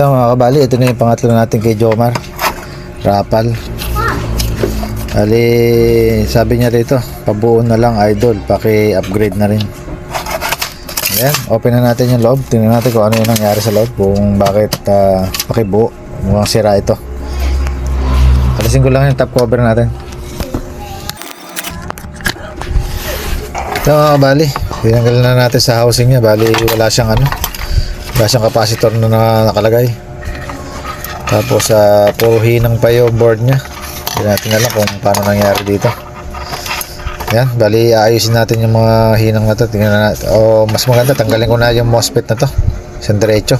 Ito mga kabali, ito na yung pangatlo natin kay Jomar Rapal. Bali, sabi niya rito, pabuo na lang idol, paki-upgrade na rin. Ayan, open na natin yung loob. Tingnan natin kung ano yung nangyari sa loob, kung bakit pakibuo. Mukhang sira ito. Alisin ko lang yung top cover natin. Ito mga kabali, tinanggal na natin sa housing niya. Bali, wala siyang capacitor na nakalagay. Tapos puro hinang pa yung board niya. Hindi natin alam kung paano nangyari dito. Yan, bali aayusin natin yung mga hinang na to. Tingnan natin. O mas maganda, tanggalin ko na yung MOSFET na to. Isang diretso.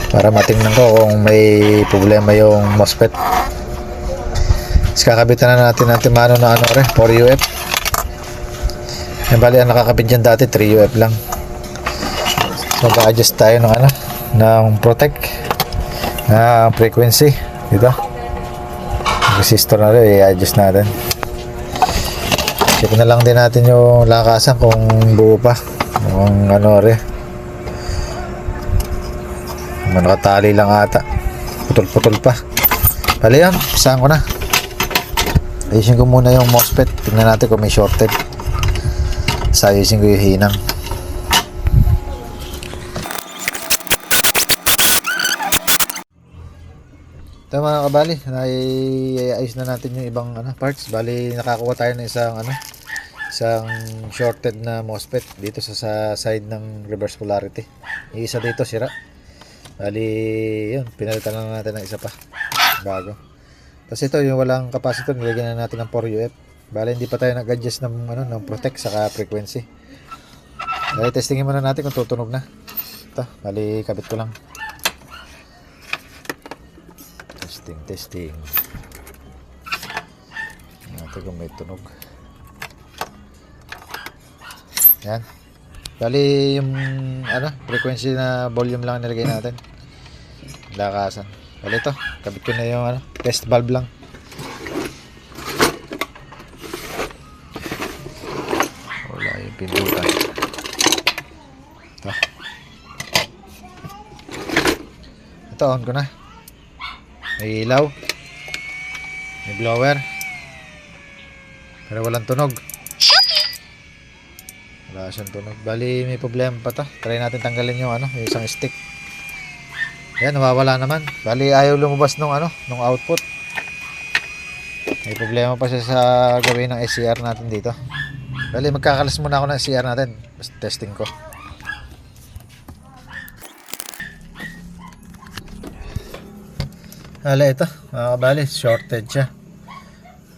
Para matingnan ko kung may problema yung MOSFET. Tapos kakabitan na natin ng timano na 4UF. Yan, bali ang nakakabit dyan dati 3UF lang. So mag-adjust tayo ng protect na frequency dito. Resistor na rin, i-adjust natin. Check na lang din natin yung lakasan kung buo pa. Kung nakatali lang ata. Putol-putol pa. Bali yan, pisaan ko na. Ayusin ko muna yung MOSFET. Tingnan natin kung may shorted. Ayusin ko yung hinang. Ito mga kabali, ayos na natin yung ibang parts. Bali, nakakuha tayo ng isang shorted na MOSFET dito sa side ng reverse polarity. Yung isa dito sira. Bali, yun, pinalitan lang natin ng isa pa bago. Tapos ito yung walang capacitor, nilagyan na natin ng 4UF. Bali, hindi pa tayo nag-adjust ng protect saka frequency. Bali, testingin muna natin kung tutunog na. Ito, bali, kabit ko lang. Testing. Natin kung may tunog. Yan. Bali yung frequency na volume lang nilagay natin. Lakasan. Bali ito, kabit ko na yung test valve lang. Wala yung pindutan. Ito on ko na. May ilaw, may blower, pero walang tunog. Wala siyang tunog. Bali may problema pa to. Try natin tanggalin yung yung isang stick. Yan, nawawala naman. Bali ayaw lumabas nung output. May problema pa siya sa gawin ng SCR natin dito. Bali magkakalas muna ako ng SCR natin. Basta testing ko. Hala, ito mga kabali, shorted siya.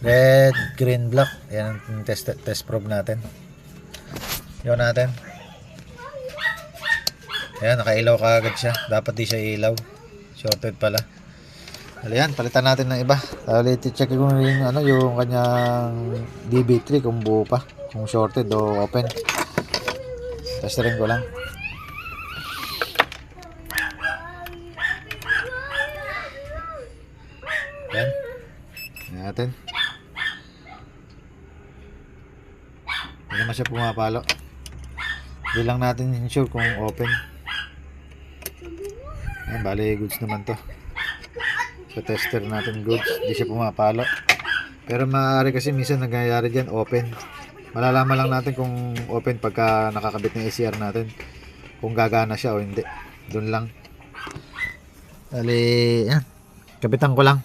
Red, green, black. Yan ang test probe natin. Yun natin. Ayan, nakailaw kaagad siya. Dapat di siya ilaw. Shorted pala. Hala yan, palitan natin ng iba. Ulit i-check ko yung kanyang DB3 kung buo pa. Kung shorted o open. Testerin ko lang. Yan natin. Hindi naman siya pumapalo. Hindi lang natin ensure kung open. Yan, bali goods naman to. Sa tester natin goods. Hindi siya pumapalo. Pero maaari kasi minsan nangyayari dyan open. Malalaman lang natin kung open pagka nakakabit ng ACR natin. Kung gagana siya o hindi. Doon lang. Bali yan, kapitan ko lang.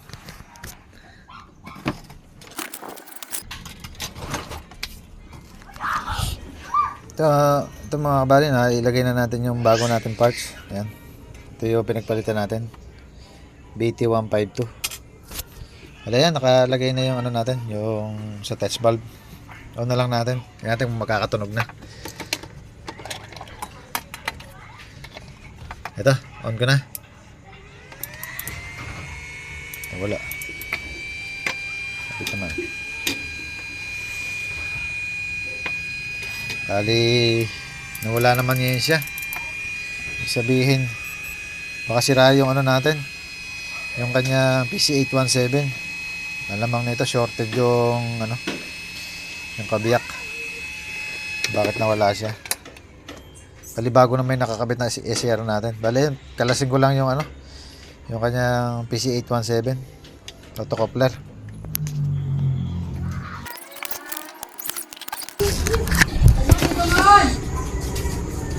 Ito mga kabali, ilagay na natin yung bago natin parts. Ayan. Ito yung pinagpalitan natin. BT152. Wala yan, nakalagay na yung natin, yung sa test valve. On na lang natin. Tingnan natin kung makakatunog na. Ito, on ko na. Wala. Ito naman. Bali, nawala naman yun siya. Ibig sabihin, baka sira yung natin, yung kanya PC817. Malamang nito shorted yung yung kabiyak. Bakit nawala siya? Bali bago na may nakakabit na SCR natin. Bali, kalasin ko lang yung yung kanyang PC817 autocoupler.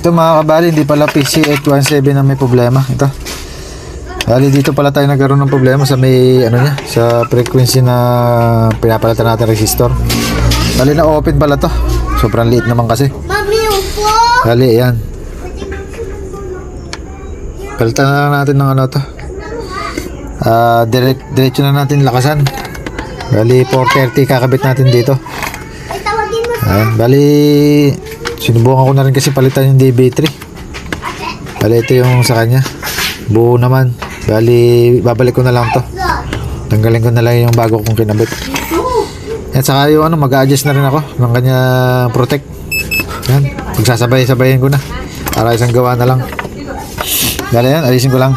Ito mga kabali, hindi pala PC817 na may problema. Ito bali, dito pala tayo nagkaroon ng problema sa may ano niya, sa frequency na pinapalitan natin resistor. Bali na open pala to, sobrang liit naman kasi. Mami, upo! Bali yan, palitan na lang natin ng ano to. Diretso na natin lakasan. Bali 430 kakabit natin dito. Ay, tawagin mo. Ayan, bali sinubukan ko na rin kasi palitan yung DB3. Bali ito yung sa kanya, buo naman. Bali babalik ko na lang to, tanggalin ko na lang yung bago kong kinabit. At saka yung ano, mag-a-adjust na rin ako ng kanya protect. Yan, magsasabay-sabayin ko na para isang gawa na lang. Bali yan, alisin ko lang.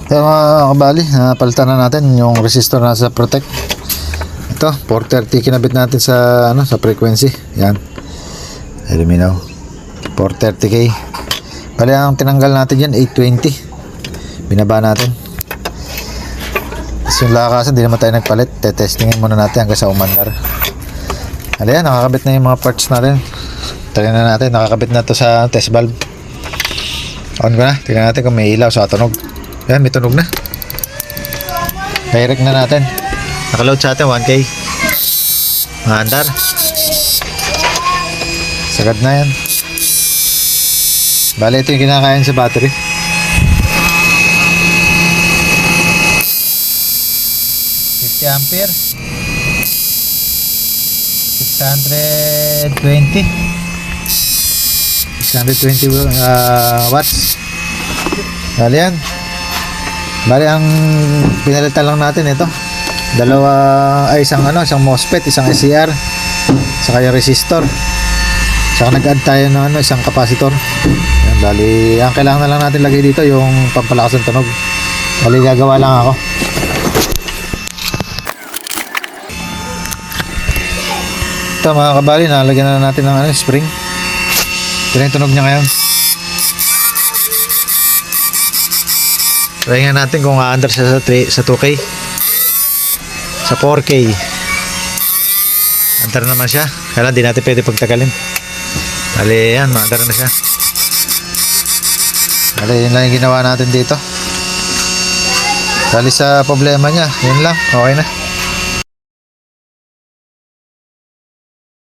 Kaya mga kabali, palitan na natin yung resistor na sa protect. Ito 430 kinabit natin sa ano, sa frequency. Yan, eliminaw 430k. Bali ang tinanggal natin yan 820, binaba natin. Tapos yung lakasan, hindi naman tayo nagpalit. Testingin muna natin hanggang sa umandar. Bali yan, nakakabit na yung mga parts natin. Tingnan na natin, nakakabit na to sa test valve. On ko na, tingnan natin kung may ilaw sa tunog. Yan, may tunog na. Direct na natin. Nakaload sa atin 1K. Maandar. Sagad na yan. Bale, ito yung kinakain sa battery. Ampere 620 watts. Bale yan. Bale ang pinalitan lang natin ito, isang MOSFET, isang SCR, saka yung resistor, saka nag-add tayo ng isang capacitor. Yan, bali ang kailangan na lang natin lagay dito yung pampalakas ng tunog. Bali gagawa lang ako. Ito mga kabali, nalagyan na natin ng spring. Ito na yung tunog niya ngayon. Try nga natin kung a-under siya sa 2K, sa 4K. Under naman siya, kaya di natin pwede pagtagalin. Bali yan, ma-under na siya. Bali yun lang yung ginawa natin dito. Bali sa problema niya, yun lang, okay na.